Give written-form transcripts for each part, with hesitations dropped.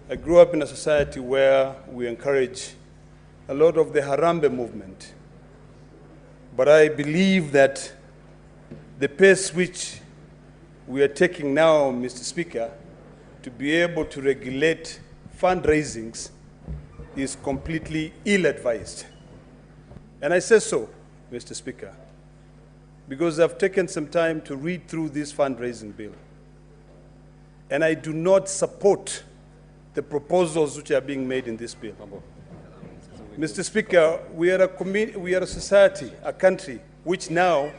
I grew up in a society where we encourage a lot of the Harambee movement. But I believe that the pace which we are taking now, Mr. Speaker, to be able to regulate fundraisings is completely ill-advised. And I say so, Mr. Speaker, because I've taken some time to read through this fundraising bill. And I do not support the proposals which are being made in this bill. Mr. Speaker, we are a society, a country, which now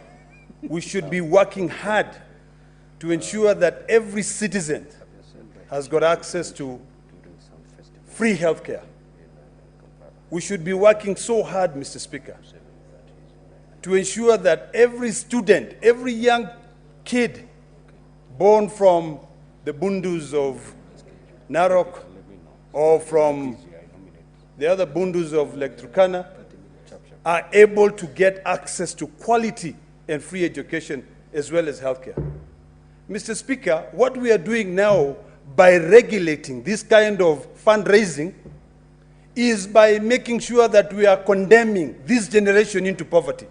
we should be working hard to ensure that every citizen has got access to free health care. We should be working so hard, Mr. Speaker, to ensure that every student, every young kid born from the Bundus of Narok or from the other Bundus of Lake Turkana are able to get access to quality and free education as well as healthcare. Mr. Speaker, what we are doing now by regulating this kind of fundraising is by making sure that we are condemning this generation into poverty.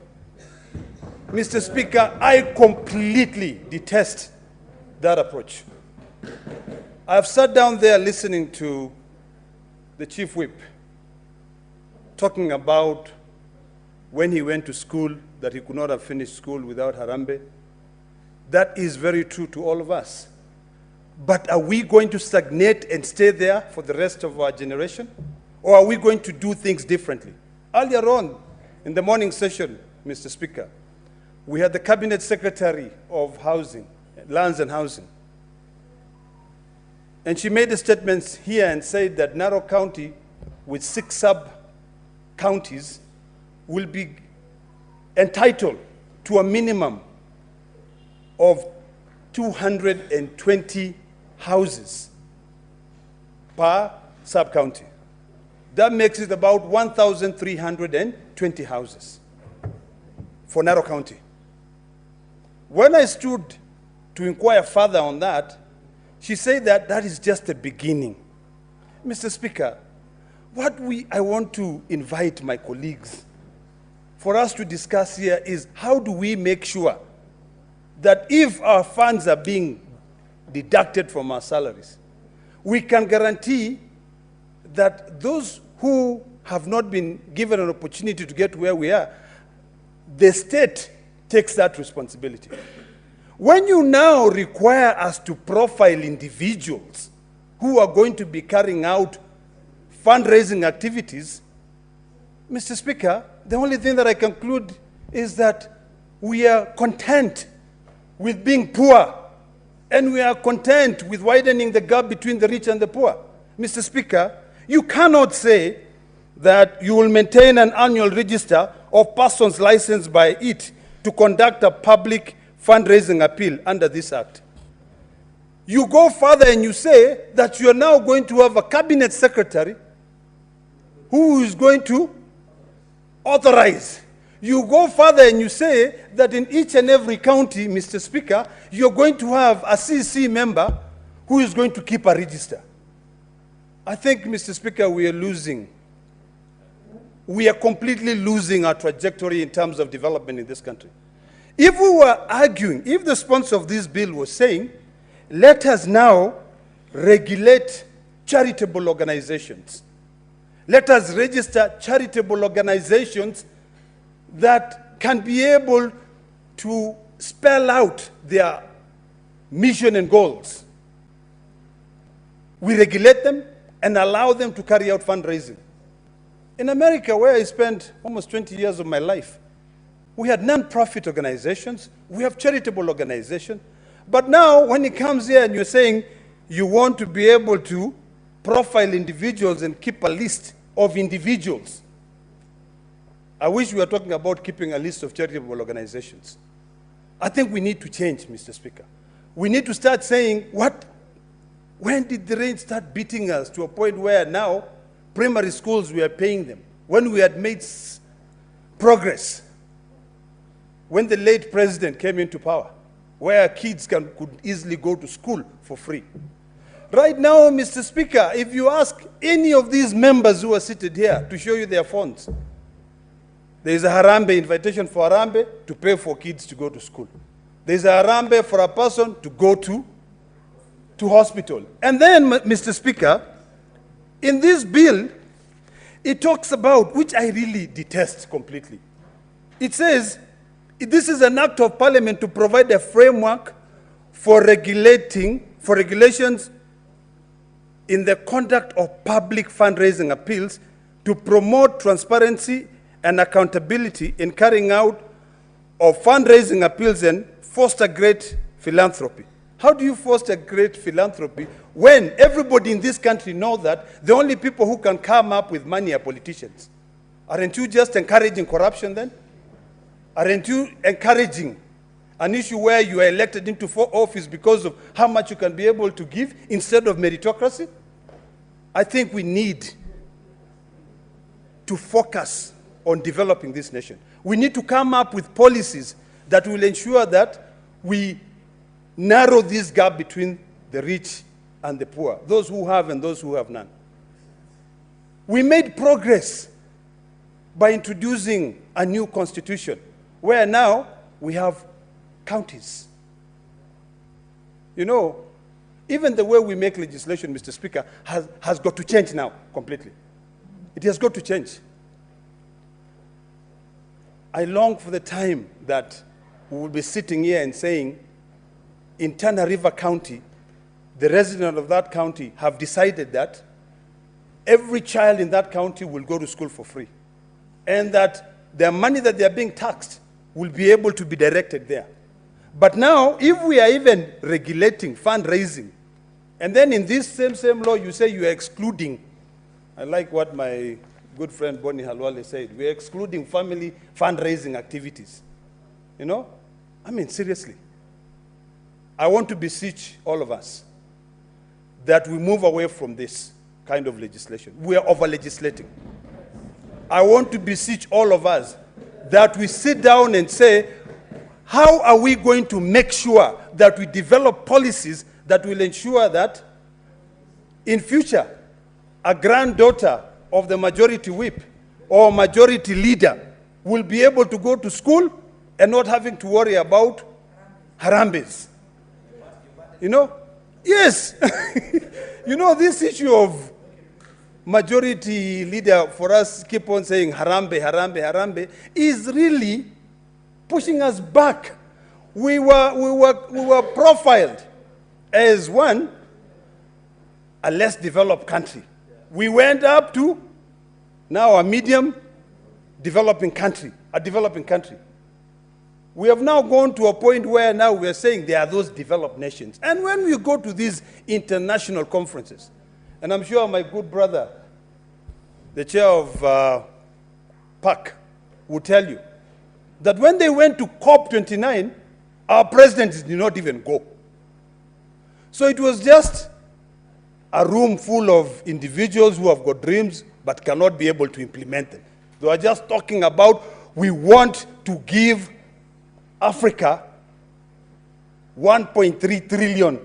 Mr. Speaker, I completely detest that approach. I've sat down there listening to the Chief Whip talking about when he went to school, that he could not have finished school without Harambee. That is very true to all of us. But are we going to stagnate and stay there for the rest of our generation? Or are we going to do things differently? Earlier on, in the morning session, Mr. Speaker, we had the Cabinet Secretary of Housing, Lands and Housing. And she made a statement here and said that Narok County, with 6 sub-counties, will be entitled to a minimum of 220 houses per sub-county. That makes it about 1,320 houses for Narok County. When I stood to inquire further on that, she said that that is just the beginning. Mr. Speaker, I want to invite my colleagues for us to discuss here is how do we make sure that if our funds are being deducted from our salaries, we can guarantee that those who have not been given an opportunity to get to where we are, the state takes that responsibility. When you now require us to profile individuals who are going to be carrying out fundraising activities, Mr. Speaker, the only thing that I conclude is that we are content with being poor, and we are content with widening the gap between the rich and the poor. Mr. Speaker, you cannot say that you will maintain an annual register of persons licensed by it to conduct a public fundraising appeal under this act. You go further and you say that you are now going to have a cabinet secretary who is going to authorize. You go further and you say that in each and every county, Mr. Speaker, you're going to have a CC member who is going to keep a register. I think, Mr. Speaker, we are losing. We are completely losing our trajectory in terms of development in this country. If we were arguing, if the sponsor of this bill was saying, let us now regulate charitable organizations. Let us register charitable organizations that can be able to spell out their mission and goals. We regulate them and allow them to carry out fundraising. In America, where I spent almost 20 years of my life, we had non-profit organizations, we have charitable organizations, but now when it comes here and you're saying you want to be able to profile individuals and keep a list of individuals, I wish we were talking about keeping a list of charitable organizations. I think we need to change, Mr. Speaker. We need to start saying, when did the rain start beating us to a point where now primary schools we are paying them, when we had made progress, when the late president came into power, where kids could easily go to school for free. Right now, Mr. Speaker, if you ask any of these members who are seated here to show you their phones, there is a Harambee invitation for Harambee to pay for kids to go to school. There is a Harambee for a person to go to hospital. And then, Mr. Speaker, in this bill, it talks about, which I really detest completely. It says, this is an act of parliament to provide a framework for regulations in the conduct of public fundraising appeals to promote transparency and accountability in carrying out of fundraising appeals and foster great philanthropy. How do you foster great philanthropy when everybody in this country knows that the only people who can come up with money are politicians? Aren't you just encouraging corruption then? Aren't you encouraging an issue where you are elected into office because of how much you can be able to give instead of meritocracy? I think we need to focus on developing this nation. We need to come up with policies that will ensure that we narrow this gap between the rich and the poor, those who have and those who have none. We made progress by introducing a new constitution, where now we have counties. You know, even the way we make legislation, Mr. Speaker, has got to change now completely. It has got to change. I long for the time that we will be sitting here and saying, in Tana River County, the residents of that county have decided that every child in that county will go to school for free, and that the money that they are being taxed will be able to be directed there. But now, if we are even regulating fundraising, and then in this same law you say you are excluding, I like what my good friend Bonnie Halwale said, we are excluding family fundraising activities. You know, I mean, seriously. I want to beseech all of us that we move away from this kind of legislation. We are over-legislating. I want to beseech all of us that we sit down and say, how are we going to make sure that we develop policies that will ensure that in future, a granddaughter of the majority whip or majority leader will be able to go to school and not having to worry about harambes. You know? Yes. You know, this issue of majority leader, for us keep on saying harambe, harambe, harambe, is really pushing us back. We were profiled as a less developed country. We went up to now a medium developing country, a developing country. We have now gone to a point where now we are saying there are those developed nations. And when we go to these international conferences, and I'm sure my good brother, the chair of PAC, will tell you that when they went to COP29, our presidents did not even go. So it was just a room full of individuals who have got dreams but cannot be able to implement them. They were just talking about, we want to give Africa $1.3 trillion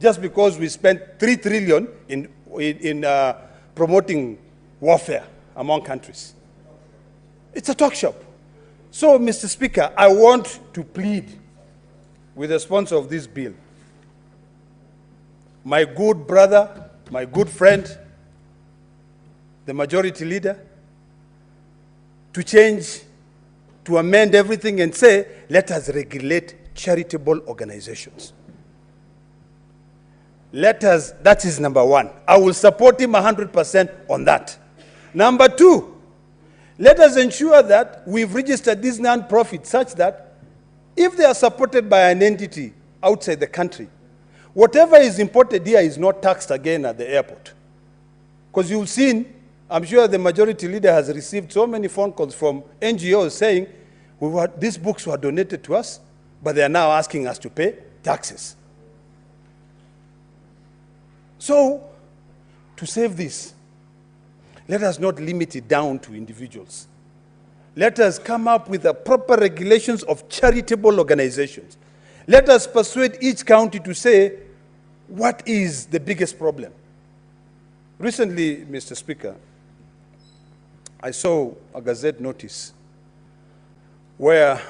just because we spent $3 trillion in promoting warfare among countries. It's a talk shop. So, Mr. Speaker, I want to plead with the sponsor of this bill, my good brother, my good friend, the majority leader, to change, to amend everything and say, let us regulate charitable organizations. That is number one. I will support him 100% on that. Number two, let us ensure that we've registered these non-profits such that if they are supported by an entity outside the country, whatever is imported here is not taxed again at the airport. Because you've seen, I'm sure the majority leader has received so many phone calls from NGOs saying, these books were donated to us, but they are now asking us to pay taxes. So, to save this, let us not limit it down to individuals. Let us come up with the proper regulations of charitable organizations. Let us persuade each county to say, what is the biggest problem? Recently, Mr. Speaker, I saw a Gazette notice where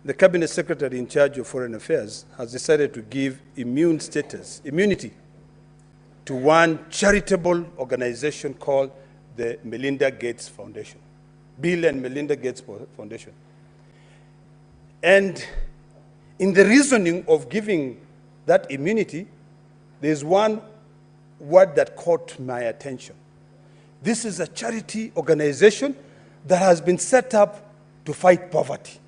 the Cabinet Secretary in charge of Foreign Affairs has decided to give immunity to one charitable organization called the Melinda Gates Foundation, Bill and Melinda Gates Foundation. And in the reasoning of giving that immunity, there's one word that caught my attention. This is a charity organization that has been set up to fight poverty.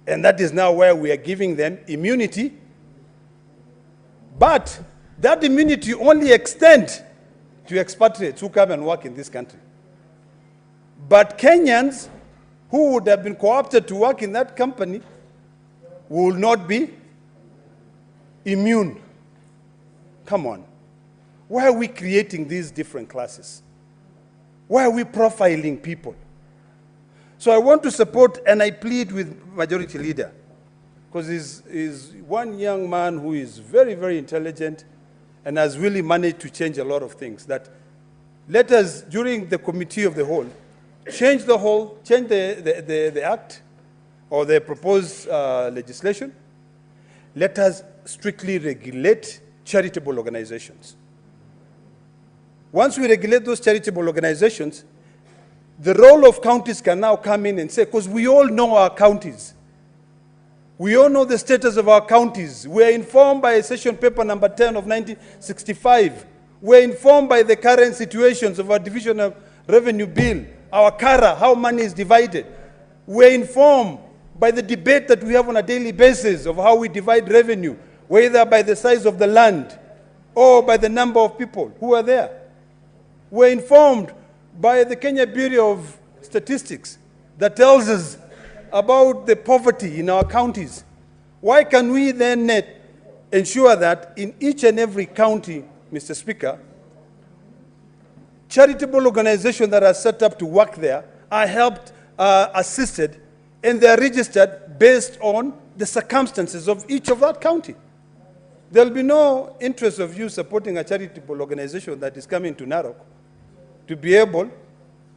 And that is now where we are giving them immunity. But that immunity only extends to expatriates who come and work in this country. But Kenyans who would have been co-opted to work in that company will not be immune. Come on. Why are we creating these different classes? Why are we profiling people? So I want to support, and I plead with Majority Leader, because he's one young man who is very, very intelligent and has really managed to change a lot of things, that let us, during the Committee of the Whole, change the act or the proposed legislation. Let us strictly regulate charitable organizations. Once we regulate those charitable organizations, the role of counties can now come in and say, because we all know our counties. We all know the status of our counties. We are informed by Session Paper number 10 of 1965. We are informed by the current situations of our Division of Revenue Bill, our CARA, how money is divided. We are informed by the debate that we have on a daily basis of how we divide revenue, whether by the size of the land or by the number of people who are there. We are informed by the Kenya Bureau of Statistics that tells us about the poverty in our counties. Why can we then ensure that in each and every county, Mr. Speaker, charitable organizations that are set up to work there are helped, assisted, and they are registered based on the circumstances of each of that county? There will be no interest of you supporting a charitable organization that is coming to Narok to be able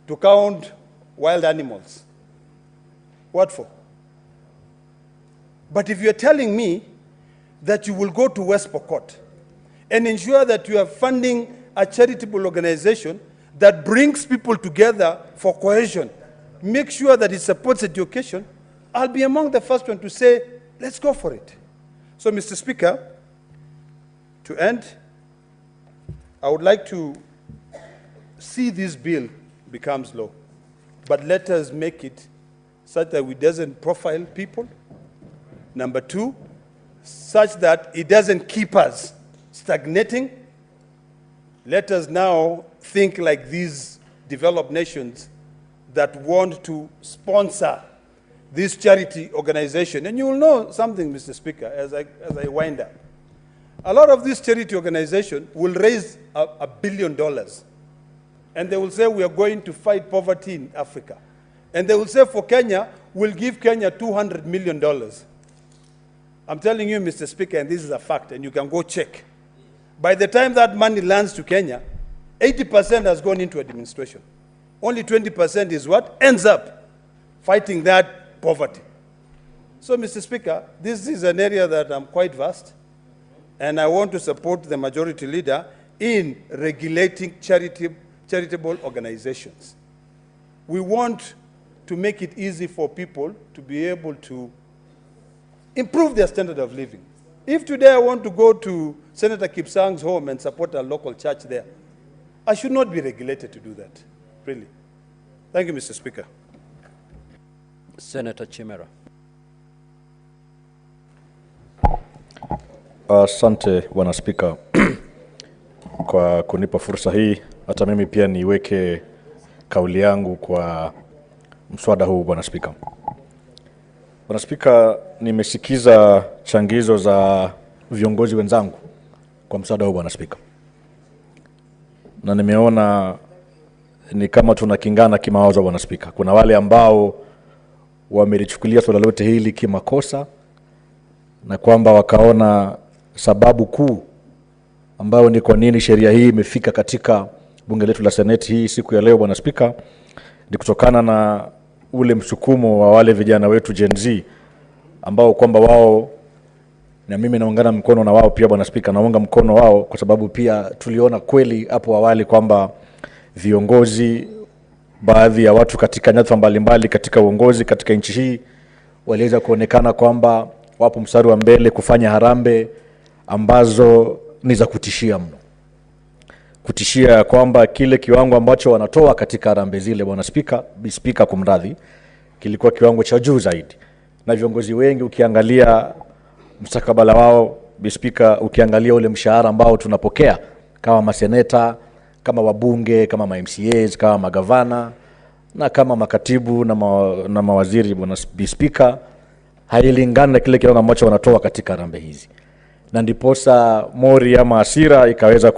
to count wild animals. What for? But if you're telling me that you will go to West Pokot and ensure that you are funding a charitable organization that brings people together for cohesion, make sure that it supports education, I'll be among the first one to say, let's go for it. So, Mr. Speaker, to end, I would like to see this bill becomes law, but let us make it such that it doesn't profile people. Number two, such that it doesn't keep us stagnating. Let us now think like these developed nations that want to sponsor this charity organization. And you will know something, Mr. Speaker, as I wind up. A lot of these charity organizations will raise $1 billion. And they will say, we are going to fight poverty in Africa. And they will say, for Kenya, we'll give Kenya $200 million. I'm telling you, Mr. Speaker, and this is a fact, and you can go check. By the time that money lands to Kenya, 80% has gone into administration. Only 20% is what ends up fighting that poverty. So, Mr. Speaker, this is an area that I'm quite vast, and I want to support the Majority Leader in regulating charitable organizations. We want to make it easy for people to be able to improve their standard of living. If today I want to go to Senator Kipsang's home and support a local church there, I should not be regulated to do that, really. Thank you, Mr. Speaker. Senator Chimera. Asante Bwana Spika kwa kunipa fursa hii. Hata mimi pia niweke kauli yangu kwa mswada huu, Bwana Spika. Bwana Spika, nimesikiza changizo za viongozi wenzangu kwa mswada huu, Bwana Spika. Na nimeona ni kama tunakingana kimawazo, Bwana Spika. Kuna wale ambao wamelichukulia swala lote hili kimakosa na kwamba wakaona sababu kuu ambayo ni kwa nini sheria hii imefika katika bunge letu la Senate hii siku ya leo, Bwana Spika, ni kutokana na ule msukumo wa wale vijana wetu Gen Z ambao kwamba wao, na mimi naungana mkono na wao pia, Bwana Spika, naunga mkono wao kwa sababu pia tuliona kweli hapo awali kwamba viongozi, baadhi ya watu katika nyadhifa mbalimbali katika uongozi katika nchi hii waliweza kuonekana kwamba wapo mstari wa mbele kufanya harambe ambazo ni za kutishia mno. Kutishia kwamba kile kiwango ambacho wanatoa katika harambe zile, Bwana Spika kumradhi, kilikuwa kiwango cha juu zaidi. Na viongozi wengi ukiangalia mstakabala wao, Spika, ukiangalia ule mshahara ambao tunapokea kama maseneta, kama wabunge, kama MCAs, kama magavana na kama makatibu na mawaziri, Bwana Spika, hailingani na kile kiwango ambacho wanatoa katika harambe hizi. Na ndiposa mori ama hasira ikaweza